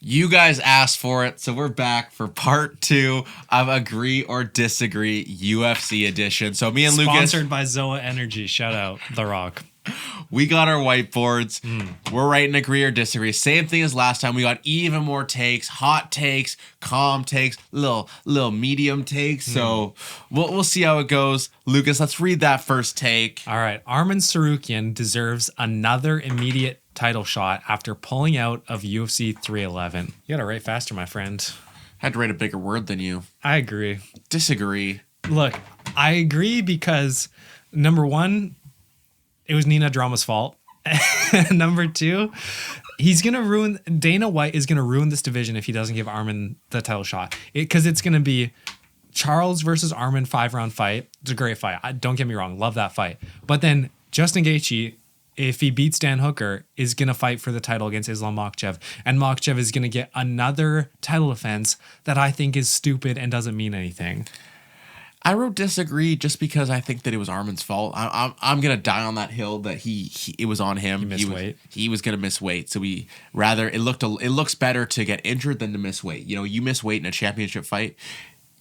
You guys asked for it, so we're back for part 2 of Agree or Disagree UFC edition. So me and Lucas, Sponsored by Zoa Energy. Shout out The Rock. we got our whiteboards. We're writing Agree or Disagree. Same thing as last time. We got even more takes, hot takes, calm takes, little medium takes. So we'll see how it goes. Lucas, let's read that first take. All right. Arman Sarukian deserves another immediate title shot after pulling out of UFC 311. You got to write faster, my friend. Had to write a bigger word than you. I agree. Disagree. Look, I agree because, number one, it was Nina Drama's fault. Number two, Dana White is going to ruin this division if he doesn't give Arman the title shot. Because it's going to be Charles versus Arman 5-round fight. It's a great fight. Don't get me wrong. Love that fight. But then Justin Gaethje, if he beats Dan Hooker, is going to fight for the title against Islam Makhachev. And Makhachev is going to get another title defense that I think is stupid and doesn't mean anything. I wrote disagree just because I think that it was Arman's fault. I'm gonna die on that hill that it was on him. He missed weight. He was gonna miss weight. So it looks better to get injured than to miss weight. You know, you miss weight in a championship fight,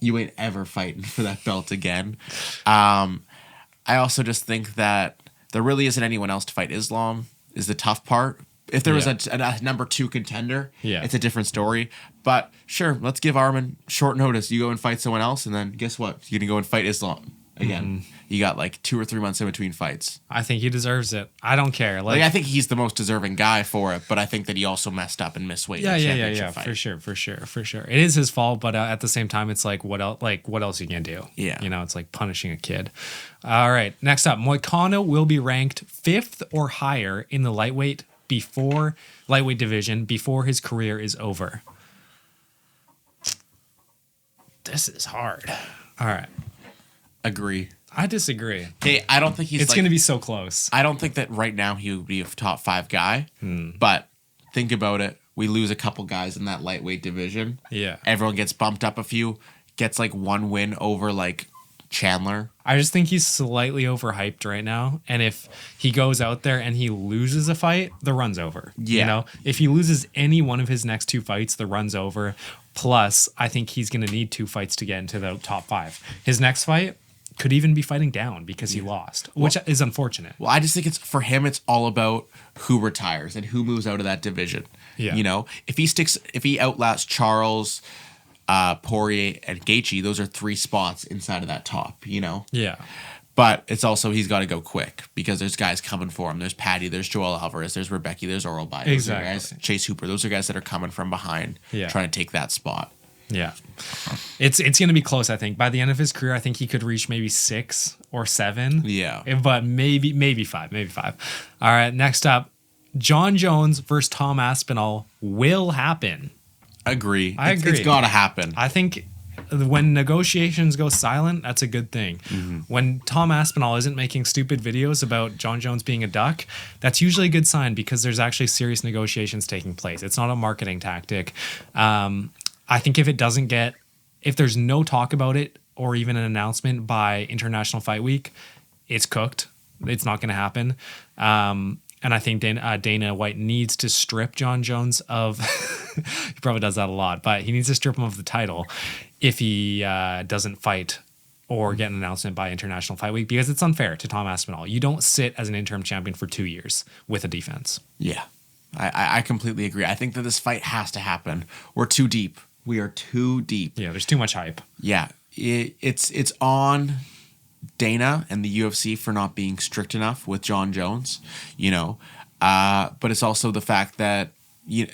you ain't ever fighting for that belt again. I also just think that there really isn't anyone else to fight Islam is the tough part. If there was a number 2 contender, it's a different story. But sure, let's give Arman short notice. You go and fight someone else, and then guess what? You're going to go and fight Islam again. You got like 2 or 3 months in between fights. I think he deserves it. I don't care. I think he's the most deserving guy for it, but I think that he also messed up and missed weight. Yeah. Fight. For sure. It is his fault, but at the same time, it's like what else? What else you can do? Yeah, you know, it's like punishing a kid. All right, next up, Moicano will be ranked 5th or higher in the lightweight division before his career is over. This is hard. All right. Agree. I disagree. Okay, I don't think it's going to be so close. I don't think that right now he would be a top 5 guy. But think about it. We lose a couple guys in that lightweight division. Yeah. Everyone gets bumped up a few, gets like 1 win over like Chandler. I just think he's slightly overhyped right now. And if he goes out there and he loses a fight, the run's over. Yeah. You know, if he loses any one of his next 2 fights, the run's over. Plus, I think he's going to need 2 fights to get into the top 5. His next fight could even be fighting down because he lost, which is unfortunate. Well, I just think for him, it's all about who retires and who moves out of that division. Yeah. You know, if he outlasts Charles, Poirier, and Gaethje, those are 3 spots inside of that top, you know? Yeah. But it's also, he's got to go quick because there's guys coming for him. There's Patty, there's Joel Alvarez, there's Rebecca, there's Oral Bay. Exactly. Those are guys, Chase Hooper. Those are guys that are coming from behind trying to take that spot. Yeah. It's going to be close, I think. By the end of his career, I think he could reach maybe 6 or 7. Yeah. But maybe 5. All right, next up, John Jones versus Tom Aspinall will happen. Agree. I agree. It's got to happen. I think when negotiations go silent, that's a good thing. When Tom Aspinall isn't making stupid videos about John Jones being a duck, that's usually a good sign because there's actually serious negotiations taking place. It's not a marketing tactic. I think if there's no talk about it or even an announcement by International Fight Week, it's cooked. It's not going to happen. And I think Dana White needs to strip John Jones of he probably does that a lot, but he needs to strip him of the title if he doesn't fight or get an announcement by International Fight Week, because it's unfair to Tom Aspinall. You don't sit as an interim champion for 2 years with a defense. Yeah, I completely agree. I think that this fight has to happen. We're too deep. We are too deep. Yeah, there's too much hype. Yeah, it's on Dana and the UFC for not being strict enough with John Jones, you know. But it's also the fact that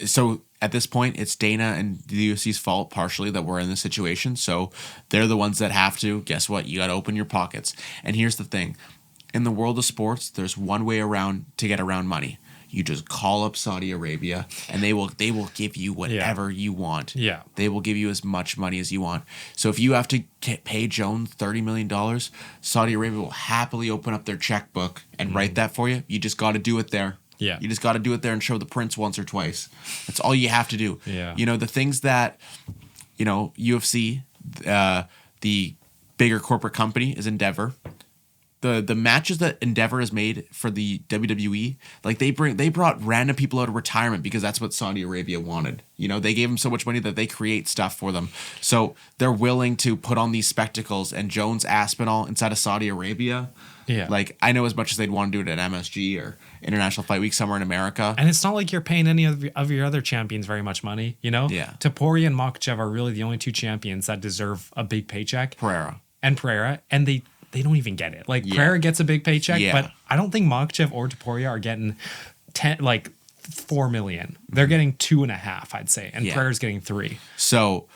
so at this point it's Dana and the UFC's fault partially that we're in this situation. So they're the ones that have to. Guess what? You got to open your pockets. And here's the thing: in the world of sports, there's one way around to get around money. You just call up Saudi Arabia, and they will give you whatever you want. Yeah, they will give you as much money as you want. So if you have to pay Jones $30 million, Saudi Arabia will happily open up their checkbook and write that for you. You just got to do it there. Yeah, you just got to do it there and show the prints once or twice. That's all you have to do. Yeah, you know the things that UFC, the bigger corporate company is Endeavor. the matches that Endeavor has made for the WWE, like they brought random people out of retirement because that's what Saudi Arabia wanted. You know, they gave them so much money that they create stuff for them. So they're willing to put on these spectacles, and Jones Aspinall inside of Saudi Arabia. Yeah. Like, I know as much as they'd want to do it at MSG or International Fight Week somewhere in America. And it's not like you're paying any of your other champions very much money, you know? Yeah. Topuria and Makhachev are really the only two champions that deserve a big paycheck. Pereira. And they don't even get it. Like, Pereira gets a big paycheck, but I don't think Makhachev or Topuria are getting 4 million. They're getting 2.5, I'd say. And Pereira's getting 3. So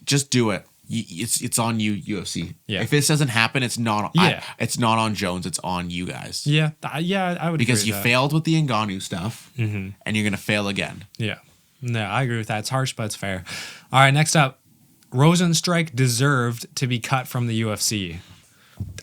just do it. It's on you, UFC. Yeah. If this doesn't happen, it's not. Yeah. It's not on Jones. It's on you guys. Yeah. I would because agree you with failed with the Ngannou stuff, and you're gonna fail again. Yeah. No, I agree with that. It's harsh, but it's fair. All right. Next up, Rosenstrike deserved to be cut from the UFC.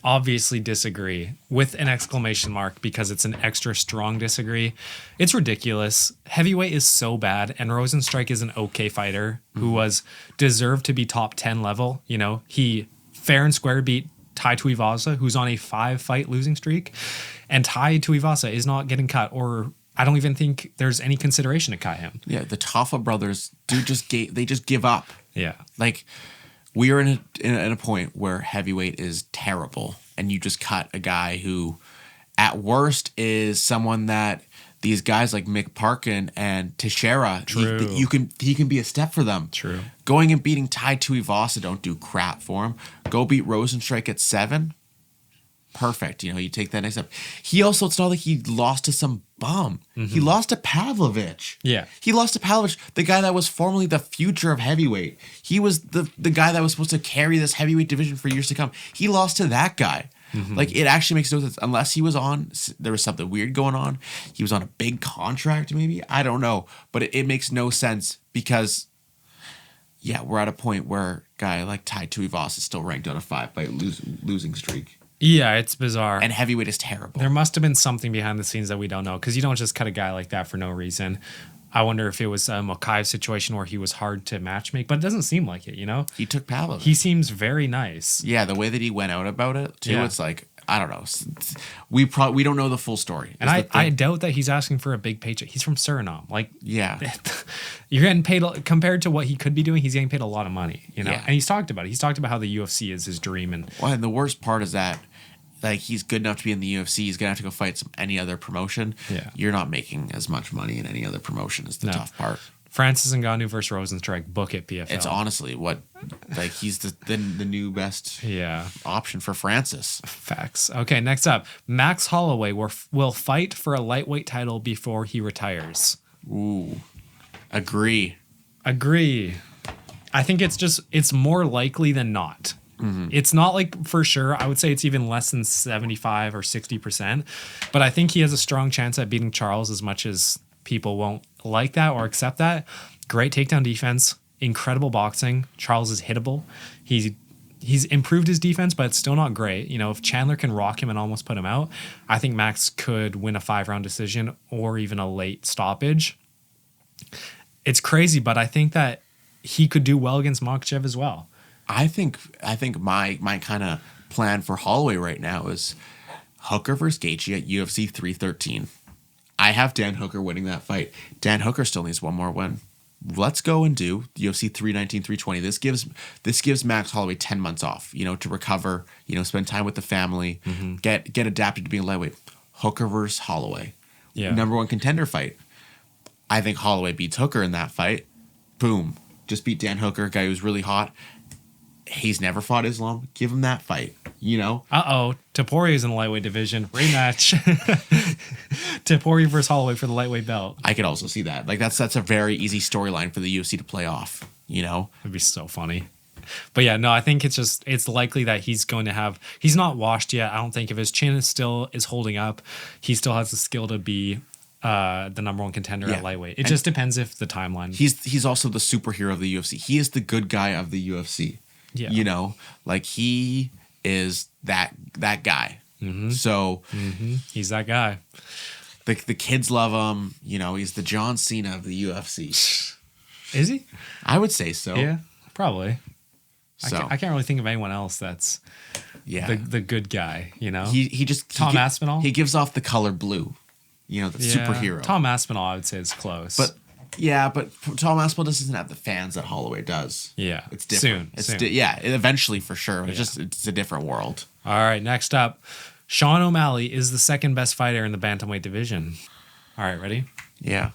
Obviously disagree with an exclamation mark because it's an extra strong disagree. It's ridiculous. Heavyweight is so bad, and Rosenstrike is an okay fighter who was deserved to be top 10 level. You know, he fair and square beat Tai Tuivasa, who's on a 5-fight losing streak, and Tai Tuivasa is not getting cut, or I don't even think there's any consideration to cut him. Yeah, the Taffa brothers they just give up. Yeah. Like, we are in a point where heavyweight is terrible, and you just cut a guy who, at worst, is someone that these guys like Mick Parkin and Teixeira, he can be a step for them. True. Going and beating Tai Tuivasa don't do crap for him. Go beat Rosenstrike at 7. Perfect. You know, you take that next step. He also, it's not like he lost to some bum. He lost to Pavlovich. Yeah. He lost to Pavlovich, the guy that was formerly the future of heavyweight. He was the guy that was supposed to carry this heavyweight division for years to come. He lost to that guy. Like, it actually makes no sense. Unless he was there was something weird going on. He was on a big contract, maybe. I don't know. But it makes no sense because, yeah, we're at a point where a guy like Tai Tuivasa is still ranked on a 5-fight losing streak. Yeah, it's bizarre. And heavyweight is terrible. There must have been something behind the scenes that we don't know, because you don't just cut a guy like that for no reason. I wonder if it was a Mokaev situation where he was hard to matchmake, but it doesn't seem like it, you know? He took Pavlovich. He seems very nice. Yeah, the way that he went out about it, too, it's like, I don't know. We don't know the full story. And I doubt that he's asking for a big paycheck. He's from Suriname. Like, yeah. You're getting paid, compared to what he could be doing, he's getting paid a lot of money, you know? Yeah. And he's talked about it. He's talked about how the UFC is his dream. And the worst part is that, like, he's good enough to be in the UFC. He's going to have to go fight any other promotion. Yeah. You're not making as much money in any other promotion is the tough part. Francis Ngannou versus Rosenstrike, book it, PFL. It's honestly he's the new best option for Francis. Facts. Okay, next up, Max Holloway will fight for a lightweight title before he retires. Ooh, agree. I think it's more likely than not. It's not like for sure. I would say it's even less than 75 or 60%. But I think he has a strong chance at beating Charles, as much as people won't like that or accept that. Great takedown defense, incredible boxing. Charles is hittable. He's improved his defense, but it's still not great. You know, if Chandler can rock him and almost put him out, I think Max could win a 5-round decision or even a late stoppage. It's crazy, but I think that he could do well against Makhachev as well. I think my kind of plan for Holloway right now is Hooker versus Gaethje at UFC 313. I have Dan Hooker winning that fight. Dan Hooker still needs one more win. Let's go and do UFC 319, 320. This gives Max Holloway 10 months off, you know, to recover, you know, spend time with the family, get adapted to being lightweight. Hooker versus Holloway. Yeah. Number 1 contender fight. I think Holloway beats Hooker in that fight. Boom. Just beat Dan Hooker, a guy who's really hot. He's never fought Islam. Give him that fight, you know? Toporia's in the lightweight division. Rematch. Topuria versus Holloway for the lightweight belt. I could also see that. Like, that's a very easy storyline for the UFC to play off, you know? It'd be so funny. But yeah, no, I think it's likely that he's not washed yet. I don't think if his chin is holding up, he still has the skill to be the number 1 contender at lightweight. It just depends if the timeline. He's also the superhero of the UFC. He is the good guy of the UFC. Yeah. You know, like, he is that guy. So he's that guy. The kids love him. You know, he's the John Cena of the UFC. Is he? I would say so. Yeah, probably. So I can't really think of anyone else that's Yeah. the good guy, you know? He just Tom Aspinall? He gives off the color blue. You know, the superhero. Tom Aspinall, I would say, is close. But Tom Aspinall doesn't have the fans that Holloway does. Yeah. It's different. Soon. Eventually for sure. It's a different world. All right, next up, Sean O'Malley is the second best fighter in the bantamweight division. All right, ready? Yeah.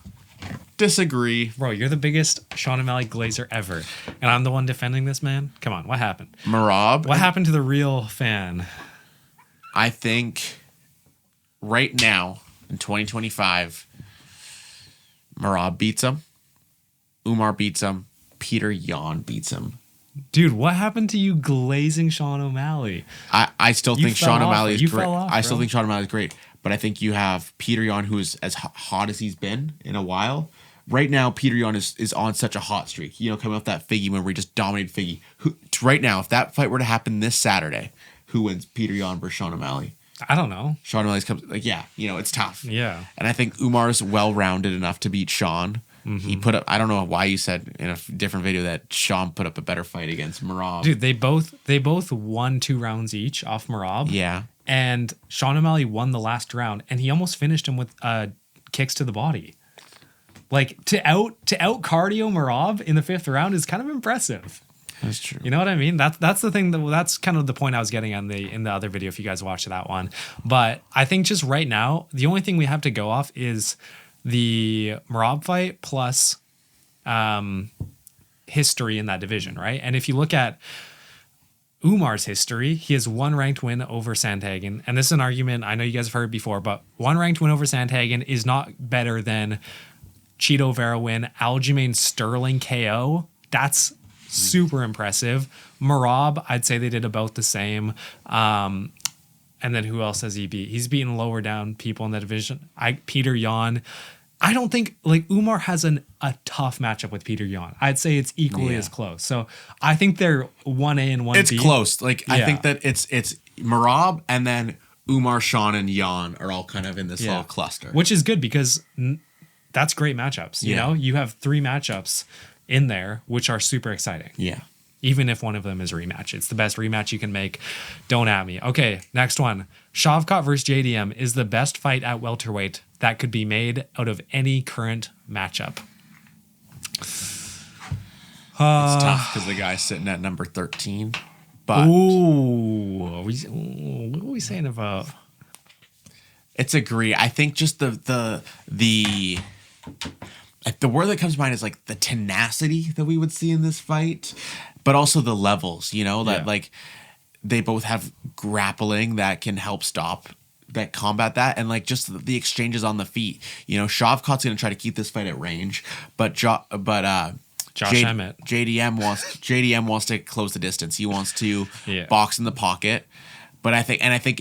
Disagree. Bro, you're the biggest Sean O'Malley glazer ever. And I'm the one defending this man? Come on, what happened? Merab. What happened to the real fan? I think right now in 2025, Merab beats him. Umar beats him. Peter Yan beats him. Dude, what happened to you glazing Sean O'Malley? I still think Sean O'Malley is great. Off, I still think Sean O'Malley is great. But I think you have Peter Yan, who is as hot as he's been in a while. Right now, Peter Yan is on such a hot streak. You know, coming off that Figgy win where he just dominated Figgy. Right now, if that fight were to happen this Saturday, who wins, Peter Yan versus Sean O'Malley? I don't know. Sean O'Malley's comes it's tough. Yeah. And I think Umar's well-rounded enough to beat Sean. Mm-hmm. He put up, I don't know why you said in a different video that Sean put up a better fight against Merab. Dude, they both won 2 rounds each off Merab. Yeah. And Sean O'Malley won the last round, and he almost finished him with kicks to the body. Like to out cardio Merab in the 5th round is kind of impressive. That's true. You know what I mean? That's the thing that's kind of the point I was getting on in the other video if you guys watched that one. But I think just right now, the only thing we have to go off is the Merab fight plus history in that division, right? And if you look at Umar's history, he has 1 ranked win over Sandhagen. And this is an argument I know you guys have heard before, but 1 ranked win over Sandhagen is not better than Cheeto Vera win, Aljamain Sterling KO. That's super impressive. Merab, I'd say they did about the same. And then who else has he beat? He's beaten lower down people in the division. Peter Yan. I don't think Umar has a tough matchup with Peter Yan. I'd say it's equally as close. So I think they're 1A and 1B. It's close. I think that it's Merab and then Umar, Sean, and Yan are all kind of in this little cluster. Which is good because that's great matchups. You know, you have 3 matchups in there, which are super exciting. Yeah. Even if one of them is a rematch. It's the best rematch you can make. Don't at me. Okay, next one. Shavkat versus JDM is the best fight at welterweight that could be made out of any current matchup. It's tough because the guy's sitting at number 13. But what are we saying about? It's agree. I think just the word that comes to mind is like the tenacity that we would see in this fight, but also the levels, you know, that like they both have grappling that can help combat that, and like just the exchanges on the feet. You know, Shavkat's going to try to keep this fight at range, but Josh Emmett. JDM wants to close the distance. He wants to box in the pocket, but I think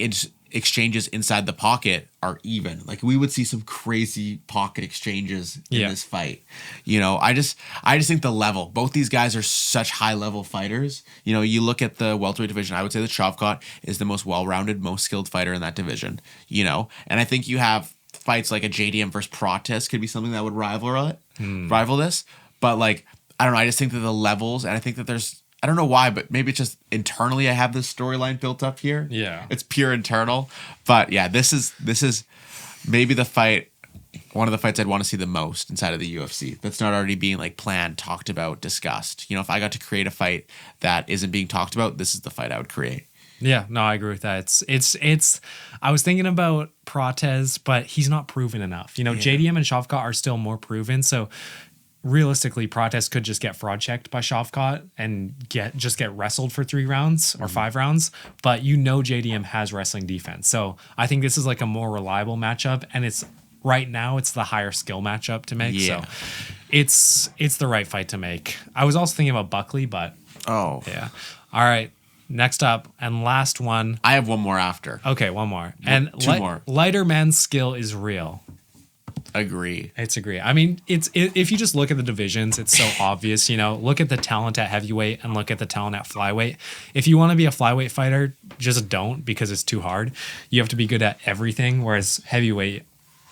exchanges inside the pocket are even. Like we would see some crazy pocket exchanges in this fight. You know, I just think the level. Both these guys are such high level fighters. You know, you look at the welterweight division. I would say that Shavkat is the most well rounded, most skilled fighter in that division. You know, and I think you have fights like a JDM versus Protest could be something that would rival this. But like I don't know. I just think that the levels, and I think that I don't know why, but maybe it's just internally I have this storyline built up here. Yeah. It's pure internal. But yeah, this is maybe one of the fights I'd want to see the most inside of the UFC. That's not already being like planned, talked about, discussed. You know, if I got to create a fight that isn't being talked about, this is the fight I would create. Yeah, no, I agree with that. It's I was thinking about Protez, but he's not proven enough. You know, JDM and Shavkat are still more proven, so realistically, Protest could just get fraud checked by Shavkat and get wrestled for 3 rounds or 5 rounds. But you know JDM has wrestling defense. So I think this is like a more reliable matchup. And right now it's the higher skill matchup to make. Yeah. So it's the right fight to make. I was also thinking about Buckley, but yeah. All right. Next up and last one. I have one more after. Okay, one more. And 2 more. Lighter man's skill is real. Agree. I mean, if you just look at the divisions, it's so obvious. You know, look at the talent at heavyweight and look at the talent at flyweight. If you want to be a flyweight fighter, just don't, because it's too hard. You have to be good at everything. Whereas heavyweight,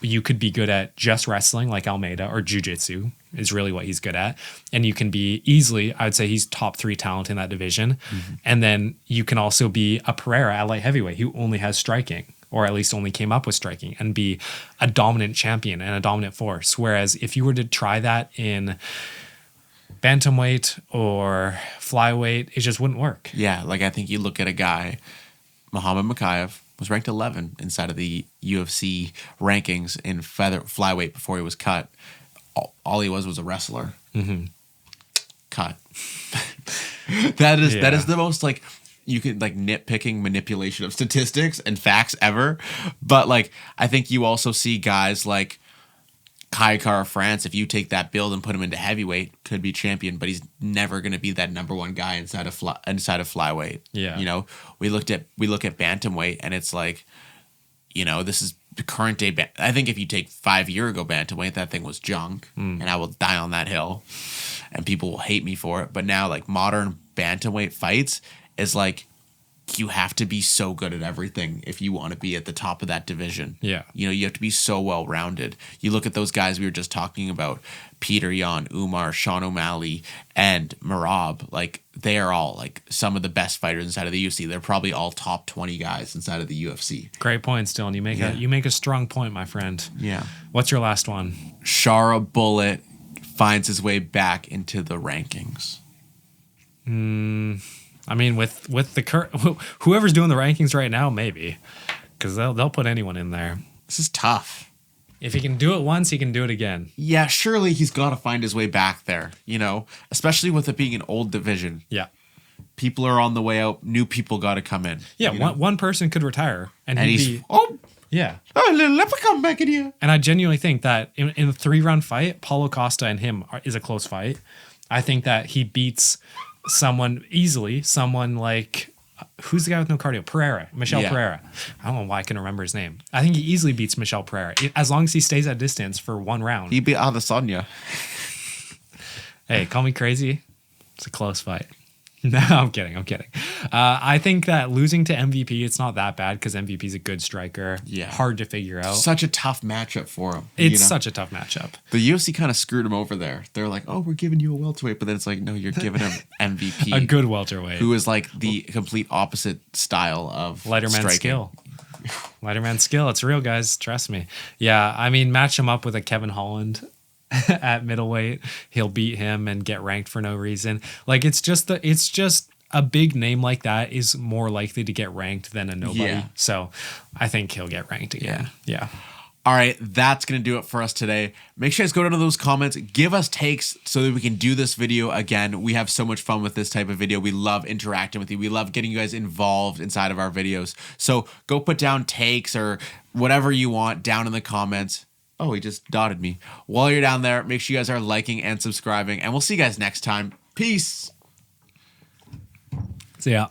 you could be good at just wrestling like Almeida, or jiu-jitsu is really what he's good at. And you can be easily, I would say he's top 3 talent in that division. And then you can also be a Pereira at light heavyweight who only has striking, or at least only came up with striking, and be a dominant champion and a dominant force. Whereas if you were to try that in bantamweight or flyweight, it just wouldn't work. Yeah, like I think you look at a guy, Muhammad Mokaev was ranked 11 inside of the UFC rankings in flyweight before he was cut. All he was a wrestler. Cut. That is the most like, you can like nitpicking manipulation of statistics and facts ever. But like, I think you also see guys like Kai Kara France, if you take that build and put him into heavyweight, could be champion, but he's never going to be that number 1 guy inside of flyweight. Yeah. You know, we look at bantamweight, and it's like, you know, this is the current day. I think if you take 5 year ago bantamweight, that thing was junk, and I will die on that hill, and people will hate me for it. But now, like, modern bantamweight fights is like, you have to be so good at everything if you want to be at the top of that division. Yeah. You know, you have to be so well-rounded. You look at those guys we were just talking about, Peter Yan, Umar, Sean O'Malley, and Merab. Like, they are all, like, some of the best fighters inside of the UFC. They're probably all top 20 guys inside of the UFC. Great points, Dylan. You make a strong point, my friend. Yeah. What's your last one? Shara Bullet finds his way back into the rankings. I mean, with the current, whoever's doing the rankings right now, maybe, because they'll put anyone in there. This is tough. If he can do it once, he can do it again. Yeah, surely he's got to find his way back there, you know, especially with it being an old division. Yeah. People are on the way out. New people got to come in. Yeah, one person could retire, and he'd be... Yeah. Let me come back in here. And I genuinely think that in a 3-round fight, Paulo Costa and him is a close fight. I think that he beats someone easily, someone like, who's the guy with no cardio? Michel Pereira. I don't know why I can remember his name. I think he easily beats Michel Pereira, as long as he stays at distance for 1 round. He beat Adesanya. Hey, call me crazy. It's a close fight. No, I'm kidding. I think that losing to MVP, it's not that bad because MVP is a good striker. Yeah. Hard to figure out. Such a tough matchup for him. It's such a tough matchup. The UFC kind of screwed him over there. They're like, oh, we're giving you a welterweight. But then it's like, no, you're giving him MVP. A good welterweight. Who is like the complete opposite style of lighter man striking. Skill. Lighter man skill. It's real, guys. Trust me. Yeah, I mean, match him up with a Kevin Holland at middleweight. He'll beat him and get ranked for no reason. Like, it's just a big name like that is more likely to get ranked than a nobody. Yeah. So I think he'll get ranked again. Yeah. All right, that's going to do it for us today. Make sure you guys go down to those comments. Give us takes so that we can do this video again. We have so much fun with this type of video. We love interacting with you. We love getting you guys involved inside of our videos. So go put down takes or whatever you want down in the comments. Oh, he just dotted me. While you're down there, make sure you guys are liking and subscribing. And we'll see you guys next time. Peace. See ya.